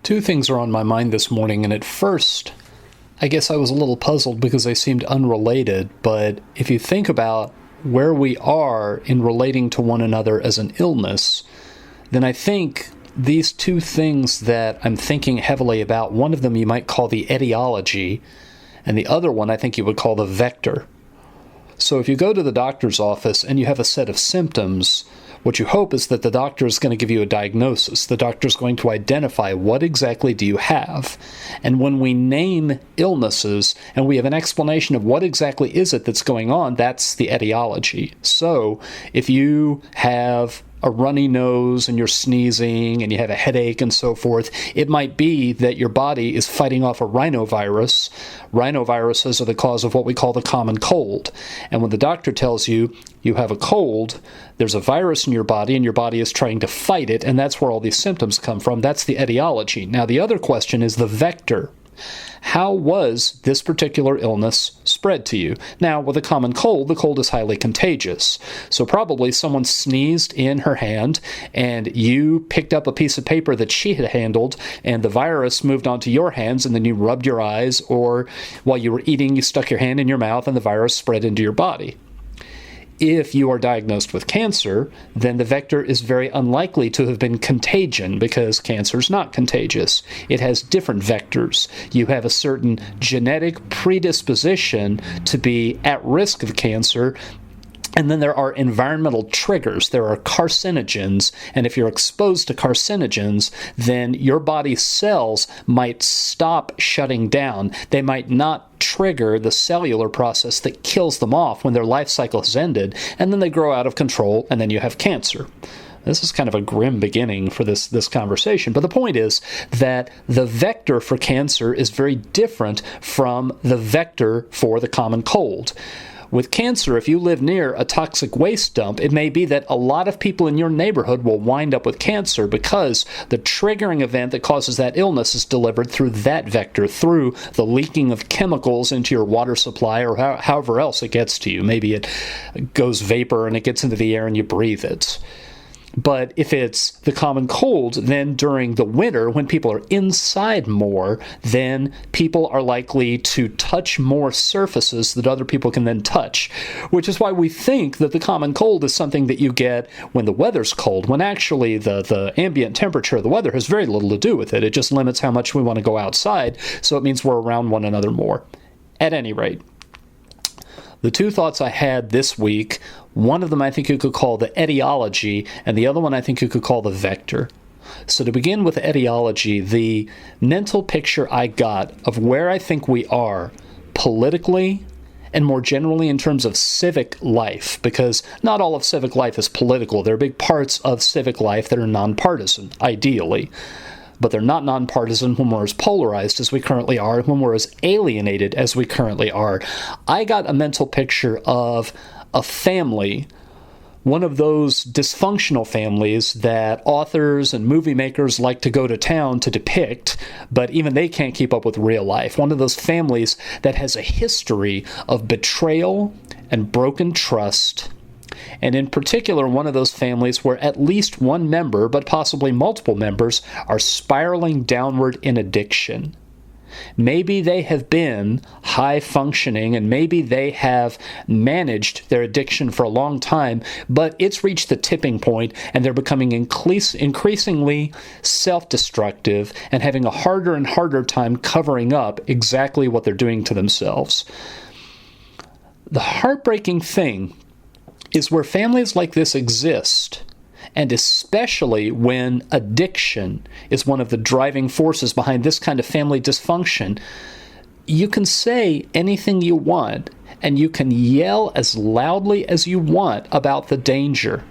Two things are on my mind this morning, and at first, I guess I was a little puzzled because they seemed unrelated, but if you think about where we are in relating to one another as an illness, then I think these two things that I'm thinking heavily about, one of them you might call the etiology, and the other one I think you would call the vector. So if you go to the doctor's office and you have a set of symptoms, what you hope is that the doctor is going to give you a diagnosis. The doctor is going to identify what exactly do you have. And when we name illnesses and we have an explanation of what exactly is it that's going on, that's the etiology. So if you have a runny nose and you're sneezing and you have a headache and so forth, it might be that your body is fighting off a rhinovirus. Rhinoviruses are the cause of what we call the common cold. And when the doctor tells you you have a cold, there's a virus in your body and your body is trying to fight it, and that's where all these symptoms come from. That's the etiology. Now, the other question is the vector. How was this particular illness spread to you? Now, with a common cold, the cold is highly contagious. So probably someone sneezed in her hand and you picked up a piece of paper that she had handled and the virus moved onto your hands, and then you rubbed your eyes, or while you were eating, you stuck your hand in your mouth and the virus spread into your body. If you are diagnosed with cancer, then the vector is very unlikely to have been contagion because cancer is not contagious. It has different vectors. You have a certain genetic predisposition to be at risk of cancer, and then there are environmental triggers. There are carcinogens, and if you're exposed to carcinogens, then your body's cells might stop shutting down. They might not trigger the cellular process that kills them off when their life cycle has ended, and then they grow out of control, and then you have cancer. This is kind of a grim beginning for this conversation, but the point is that the vector for cancer is very different from the vector for the common cold. With cancer, if you live near a toxic waste dump, it may be that a lot of people in your neighborhood will wind up with cancer because the triggering event that causes that illness is delivered through that vector, through the leaking of chemicals into your water supply or however else it gets to you. Maybe it goes vapor and it gets into the air and you breathe it. But if it's the common cold, then during the winter, when people are inside more, then people are likely to touch more surfaces that other people can then touch, which is why we think that the common cold is something that you get when the weather's cold, when actually the ambient temperature of the weather has very little to do with it. It just limits how much we want to go outside, so it means we're around one another more. At any rate, the two thoughts I had this week, one of them I think you could call the etiology, and the other one I think you could call the vector. So to begin with etiology, the mental picture I got of where I think we are politically and more generally in terms of civic life, because not all of civic life is political. There are big parts of civic life that are nonpartisan, ideally. But they're not nonpartisan when we're as polarized as we currently are, when we're as alienated as we currently are. I got a mental picture of a family, one of those dysfunctional families that authors and movie makers like to go to town to depict, but even they can't keep up with real life. One of those families that has a history of betrayal and broken trust, and in particular, one of those families where at least one member, but possibly multiple members, are spiraling downward in addiction. Maybe they have been high functioning and maybe they have managed their addiction for a long time, but it's reached the tipping point and they're becoming increasingly self-destructive and having a harder and harder time covering up exactly what they're doing to themselves. The heartbreaking thing is where families like this exist, and especially when addiction is one of the driving forces behind this kind of family dysfunction, you can say anything you want, and you can yell as loudly as you want about the danger,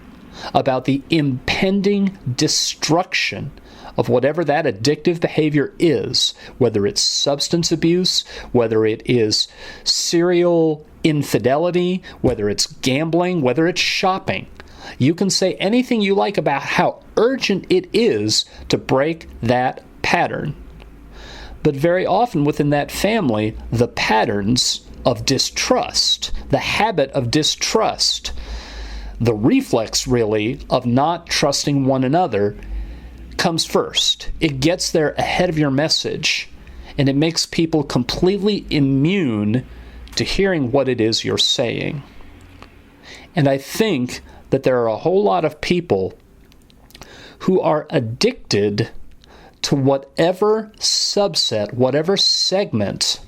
about the impending destruction of whatever that addictive behavior is, whether it's substance abuse, whether it is serial infidelity, whether it's gambling, whether it's shopping. You can say anything you like about how urgent it is to break that pattern. But very often within that family, the patterns of distrust, the habit of distrust, the reflex really of not trusting one another comes first. It gets there ahead of your message, and it makes people completely immune to hearing what it is you're saying. And I think that there are a whole lot of people who are addicted to whatever subset, whatever segment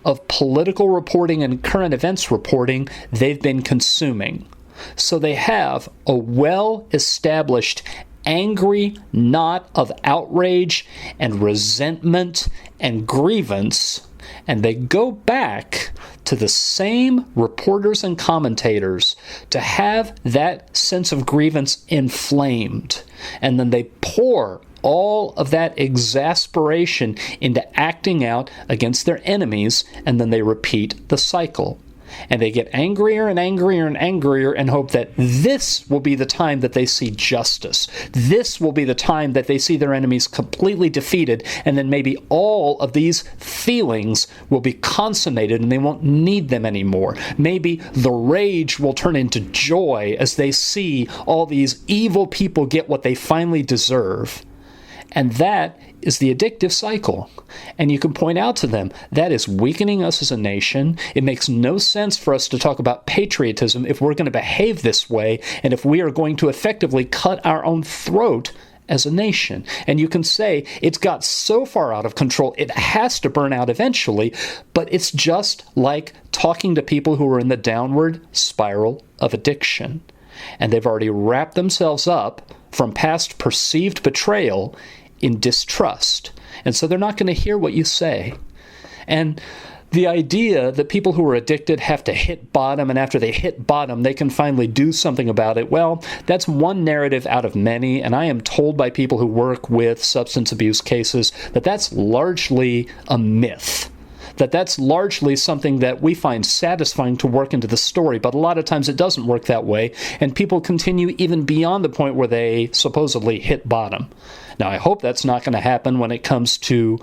of political reporting and current events reporting they've been consuming. So they have a well-established angry knot of outrage and resentment and grievance, and they go back to the same reporters and commentators to have that sense of grievance inflamed. And then they pour all of that exasperation into acting out against their enemies, and then they repeat the cycle. And they get angrier and angrier and angrier and hope that this will be the time that they see justice. This will be the time that they see their enemies completely defeated, and then maybe all of these feelings will be consummated and they won't need them anymore. Maybe the rage will turn into joy as they see all these evil people get what they finally deserve. And that is the addictive cycle. And you can point out to them, that is weakening us as a nation. It makes no sense for us to talk about patriotism if we're going to behave this way, and if we are going to effectively cut our own throat as a nation. And you can say, it's got so far out of control, it has to burn out eventually, but it's just like talking to people who are in the downward spiral of addiction. And they've already wrapped themselves up from past perceived betrayal in distrust. And so they're not going to hear what you say. And the idea that people who are addicted have to hit bottom, and after they hit bottom, they can finally do something about it, well, that's one narrative out of many, and I am told by people who work with substance abuse cases that that's largely a myth. That's largely something that we find satisfying to work into the story, but a lot of times it doesn't work that way, and people continue even beyond the point where they supposedly hit bottom. Now, I hope that's not going to happen when it comes to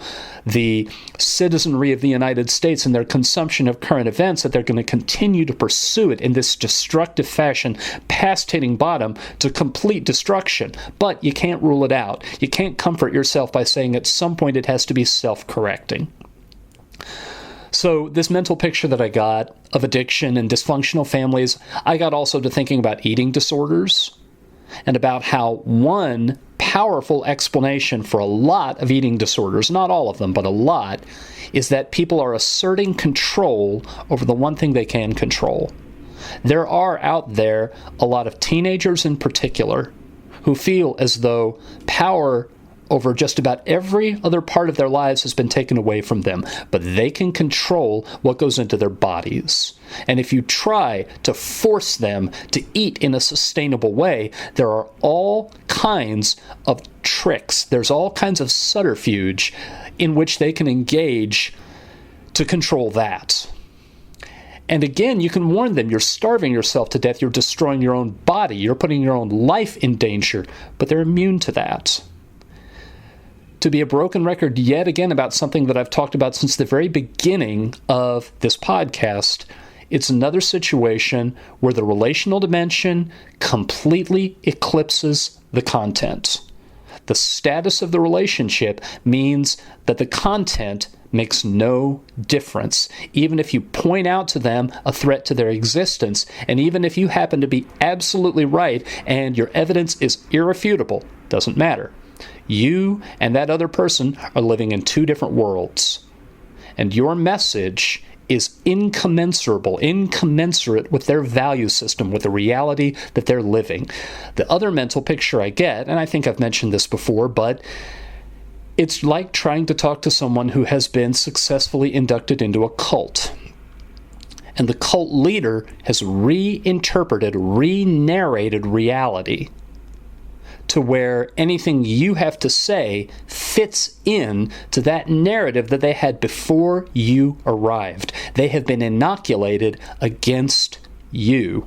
the citizenry of the United States and their consumption of current events, that they're going to continue to pursue it in this destructive fashion, past hitting bottom to complete destruction. But you can't rule it out. You can't comfort yourself by saying at some point it has to be self-correcting. So this mental picture that I got of addiction and dysfunctional families, I got also to thinking about eating disorders and about how one powerful explanation for a lot of eating disorders, not all of them, but a lot, is that people are asserting control over the one thing they can control. There are out there a lot of teenagers in particular who feel as though power over just about every other part of their lives has been taken away from them, but they can control what goes into their bodies. And if you try to force them to eat in a sustainable way, there are all kinds of tricks. There's all kinds of subterfuge in which they can engage to control that. And again, you can warn them, you're starving yourself to death, you're destroying your own body, you're putting your own life in danger, but they're immune to that. To be a broken record yet again about something that I've talked about since the very beginning of this podcast, it's another situation where the relational dimension completely eclipses the content. The status of the relationship means that the content makes no difference, even if you point out to them a threat to their existence, and even if you happen to be absolutely right and your evidence is irrefutable, doesn't matter. You and that other person are living in two different worlds. And your message is incommensurate with their value system, with the reality that they're living. The other mental picture I get, and I think I've mentioned this before, but it's like trying to talk to someone who has been successfully inducted into a cult. And the cult leader has re-narrated reality to where anything you have to say fits in to that narrative that they had before you arrived. They have been inoculated against you.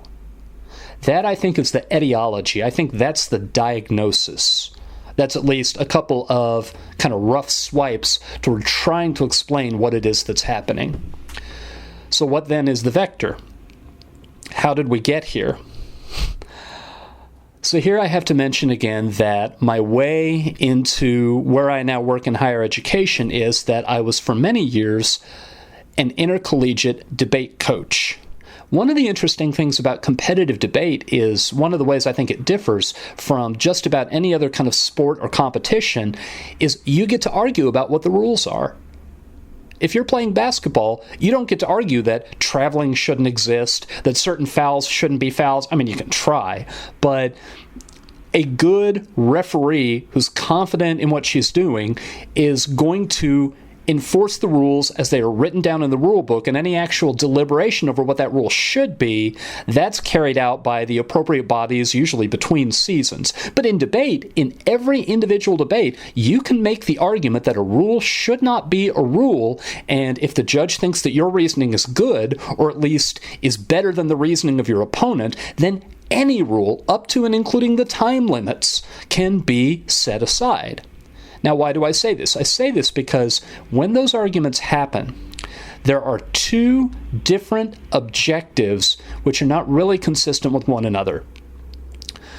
That, I think, is the etiology. I think that's the diagnosis. That's at least a couple of kind of rough swipes toward trying to explain what it is that's happening. So what then is the vector? How did we get here? So here I have to mention again that my way into where I now work in higher education is that I was for many years an intercollegiate debate coach. One of the interesting things about competitive debate is one of the ways I think it differs from just about any other kind of sport or competition is you get to argue about what the rules are. If you're playing basketball, you don't get to argue that traveling shouldn't exist, that certain fouls shouldn't be fouls. I mean, you can try, but a good referee who's confident in what she's doing is going to enforce the rules as they are written down in the rule book, and any actual deliberation over what that rule should be, that's carried out by the appropriate bodies, usually between seasons. But in debate, in every individual debate, you can make the argument that a rule should not be a rule, and if the judge thinks that your reasoning is good, or at least is better than the reasoning of your opponent, then any rule, up to and including the time limits, can be set aside. Now, why do I say this? I say this because when those arguments happen, there are two different objectives which are not really consistent with one another.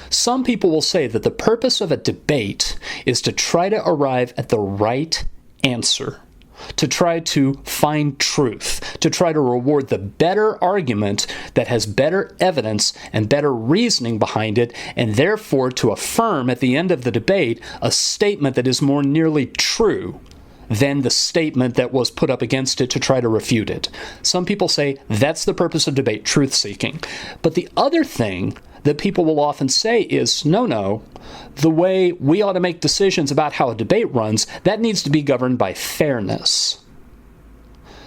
Some people will say that the purpose of a debate is to try to arrive at the right answer, to try to find truth, to try to reward the better argument that has better evidence and better reasoning behind it, and therefore to affirm at the end of the debate a statement that is more nearly true than the statement that was put up against it to try to refute it. Some people say that's the purpose of debate, truth-seeking. But the other thing that people will often say is, no, the way we ought to make decisions about how a debate runs, that needs to be governed by fairness.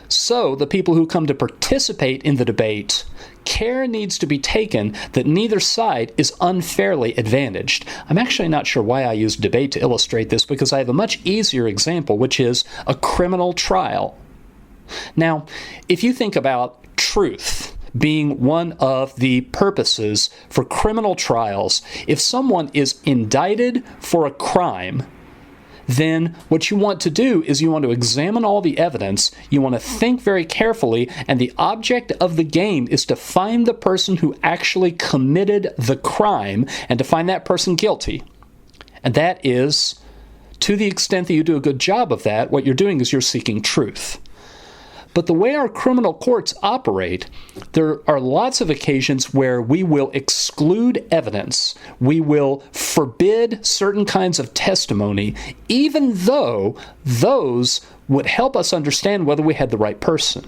So the people who come to participate in the debate, care needs to be taken that neither side is unfairly advantaged. I'm actually not sure why I use debate to illustrate this, because I have a much easier example, which is a criminal trial. Now, if you think about truth being one of the purposes for criminal trials, if someone is indicted for a crime, then what you want to do is you want to examine all the evidence, you want to think very carefully, and the object of the game is to find the person who actually committed the crime and to find that person guilty. And that is, to the extent that you do a good job of that, what you're doing is you're seeking truth. But the way our criminal courts operate, there are lots of occasions where we will exclude evidence. We will forbid certain kinds of testimony, even though those would help us understand whether we had the right person.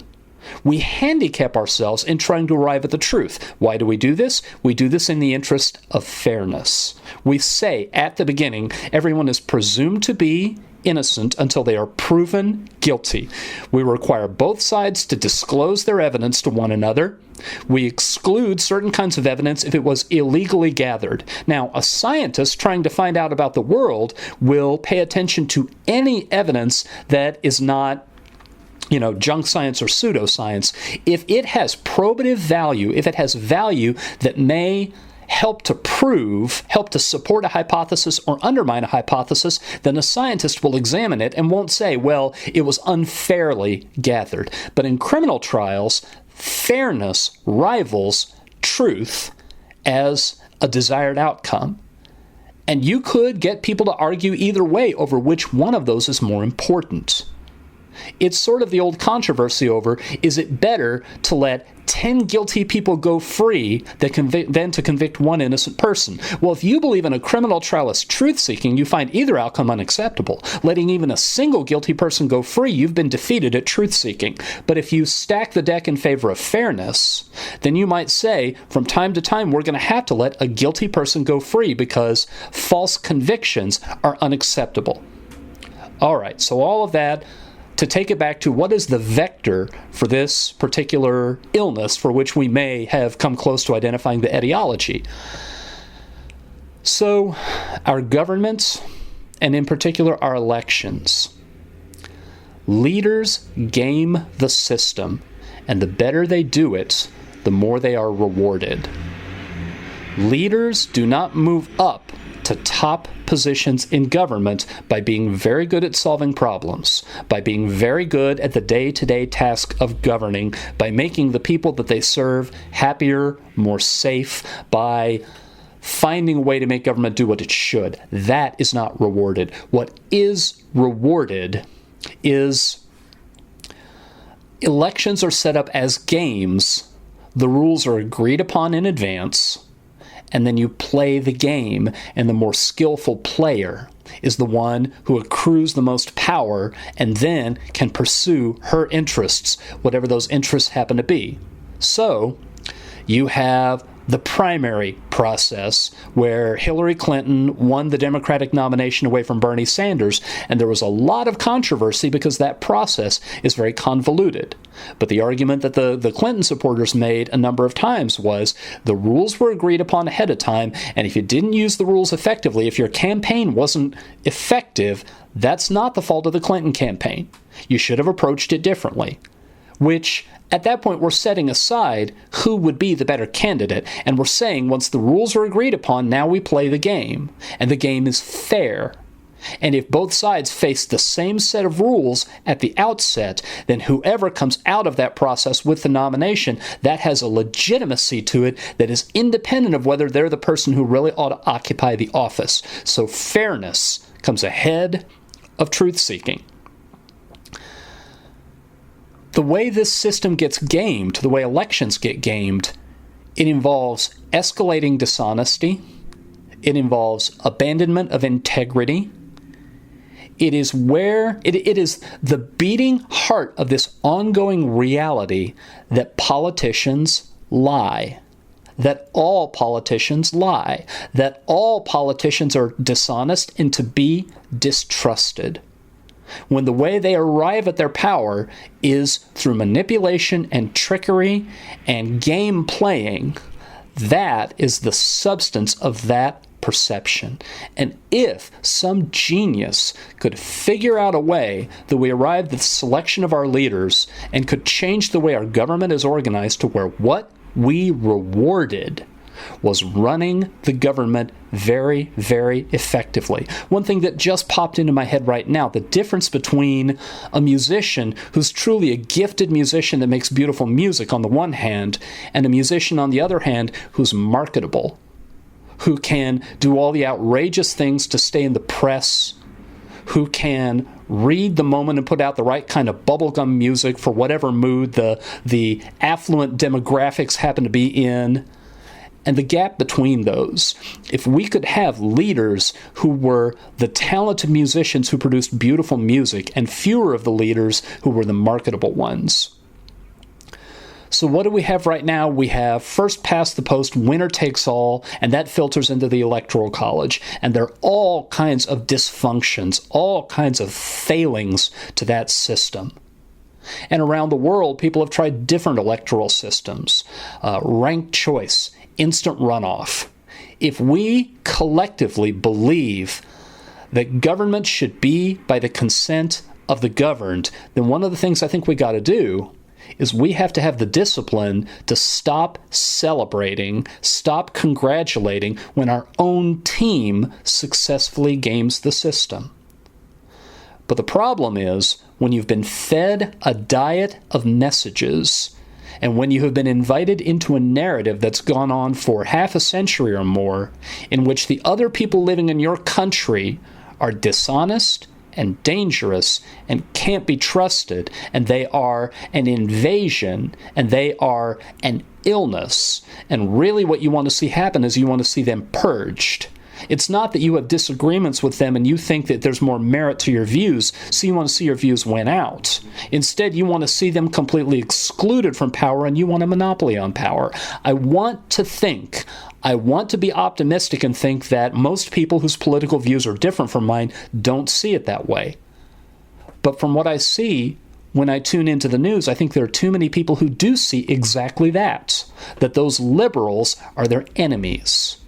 We handicap ourselves in trying to arrive at the truth. Why do we do this? We do this in the interest of fairness. We say at the beginning, everyone is presumed to be innocent until they are proven guilty. We require both sides to disclose their evidence to one another. We exclude certain kinds of evidence if it was illegally gathered. Now, a scientist trying to find out about the world will pay attention to any evidence that is not junk science or pseudoscience. If it has probative value, if it has value that may help to support a hypothesis or undermine a hypothesis, then a scientist will examine it and won't say, well, it was unfairly gathered. But in criminal trials, fairness rivals truth as a desired outcome. And you could get people to argue either way over which one of those is more important. It's sort of the old controversy over, is it better to let 10 guilty people go free than to convict one innocent person? Well, if you believe in a criminal trial as truth-seeking, you find either outcome unacceptable. Letting even a single guilty person go free, you've been defeated at truth-seeking. But if you stack the deck in favor of fairness, then you might say, from time to time, we're going to have to let a guilty person go free because false convictions are unacceptable. All right, so all of that to take it back to what is the vector for this particular illness for which we may have come close to identifying the etiology. So, our governments, and in particular our elections, leaders game the system, and the better they do it, the more they are rewarded. Leaders do not move up to top positions in government by being very good at solving problems, by being very good at the day-to-day task of governing, by making the people that they serve happier, more safe, by finding a way to make government do what it should. That is not rewarded. What is rewarded is elections are set up as games. The rules are agreed upon in advance, and then you play the game, and the more skillful player is the one who accrues the most power and then can pursue her interests, whatever those interests happen to be. So, you have the primary process where Hillary Clinton won the Democratic nomination away from Bernie Sanders, and there was a lot of controversy because that process is very convoluted. But the argument that the Clinton supporters made a number of times was the rules were agreed upon ahead of time, and if you didn't use the rules effectively, if your campaign wasn't effective, that's not the fault of the Clinton campaign. You should have approached it differently. Which, at that point, we're setting aside who would be the better candidate, and we're saying once the rules are agreed upon, now we play the game, and the game is fair. And if both sides face the same set of rules at the outset, then whoever comes out of that process with the nomination, that has a legitimacy to it that is independent of whether they're the person who really ought to occupy the office. So fairness comes ahead of truth-seeking. The way this system gets gamed, the way elections get gamed, it involves escalating dishonesty. It involves abandonment of integrity. It is it is the beating heart of this ongoing reality that politicians lie. That all politicians lie. That all politicians are dishonest and to be distrusted. When the way they arrive at their power is through manipulation and trickery and game playing, that is the substance of that perception. And if some genius could figure out a way that we arrive at the selection of our leaders and could change the way our government is organized to where what we rewarded was running the government very, very effectively. One thing that just popped into my head right now, the difference between a musician who's truly a gifted musician that makes beautiful music on the one hand, and a musician on the other hand who's marketable, who can do all the outrageous things to stay in the press, who can read the moment and put out the right kind of bubblegum music for whatever mood the affluent demographics happen to be in. And the gap between those, if we could have leaders who were the talented musicians who produced beautiful music and fewer of the leaders who were the marketable ones. So what do we have right now? We have first past the post, winner takes all, and that filters into the electoral college. And there are all kinds of dysfunctions, all kinds of failings to that system. And around the world, people have tried different electoral systems, ranked choice, instant runoff. If we collectively believe that government should be by the consent of the governed, then one of the things I think we got to do is we have to have the discipline to stop celebrating, stop congratulating when our own team successfully games the system. But the problem is when you've been fed a diet of messages, and when you have been invited into a narrative that's gone on for half a century or more, in which the other people living in your country are dishonest and dangerous and can't be trusted, and they are an invasion, and they are an illness, and really what you want to see happen is you want to see them purged. It's not that you have disagreements with them and you think that there's more merit to your views, so you want to see your views win out. Instead, you want to see them completely excluded from power and you want a monopoly on power. I want to be optimistic and think that most people whose political views are different from mine don't see it that way. But from what I see, when I tune into the news, I think there are too many people who do see exactly that those liberals are their enemies.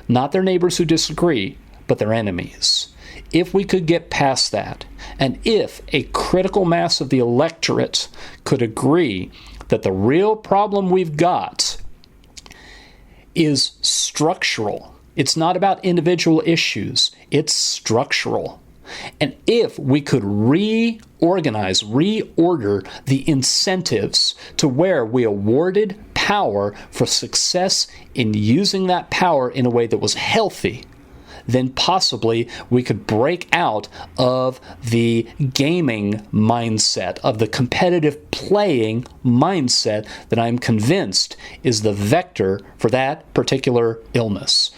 Not their neighbors who disagree, but their enemies. If we could get past that, and if a critical mass of the electorate could agree that the real problem we've got is structural. It's not about individual issues. It's structural. And if we could reorganize, reorder the incentives to where we awarded power for success in using that power in a way that was healthy, then possibly we could break out of the gaming mindset, of the competitive playing mindset that I'm convinced is the vector for that particular illness.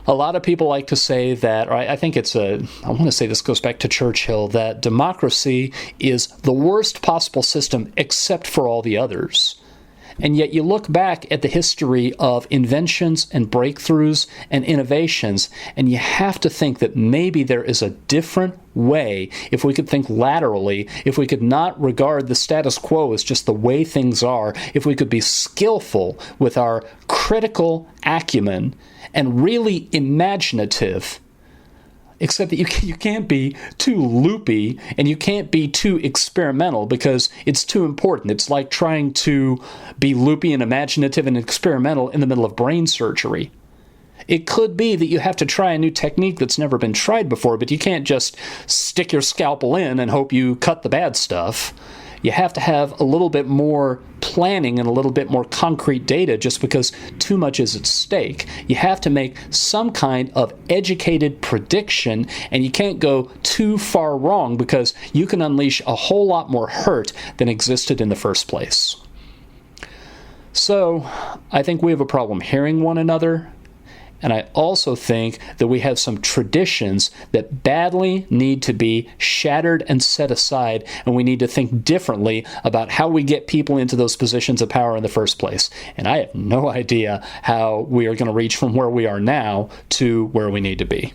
A lot of people like to say that, or I want to say this goes back to Churchill, that democracy is the worst possible system except for all the others. And yet you look back at the history of inventions and breakthroughs and innovations, and you have to think that maybe there is a different way, if we could think laterally, if we could not regard the status quo as just the way things are, if we could be skillful with our critical acumen and really imaginative, except that you can't be too loopy and you can't be too experimental because it's too important. It's like trying to be loopy and imaginative and experimental in the middle of brain surgery. It could be that you have to try a new technique that's never been tried before, but you can't just stick your scalpel in and hope you cut the bad stuff. You have to have a little bit more planning and a little bit more concrete data just because too much is at stake. You have to make some kind of educated prediction, and you can't go too far wrong because you can unleash a whole lot more hurt than existed in the first place. So, I think we have a problem hearing one another. And I also think that we have some traditions that badly need to be shattered and set aside, and we need to think differently about how we get people into those positions of power in the first place. And I have no idea how we are going to reach from where we are now to where we need to be.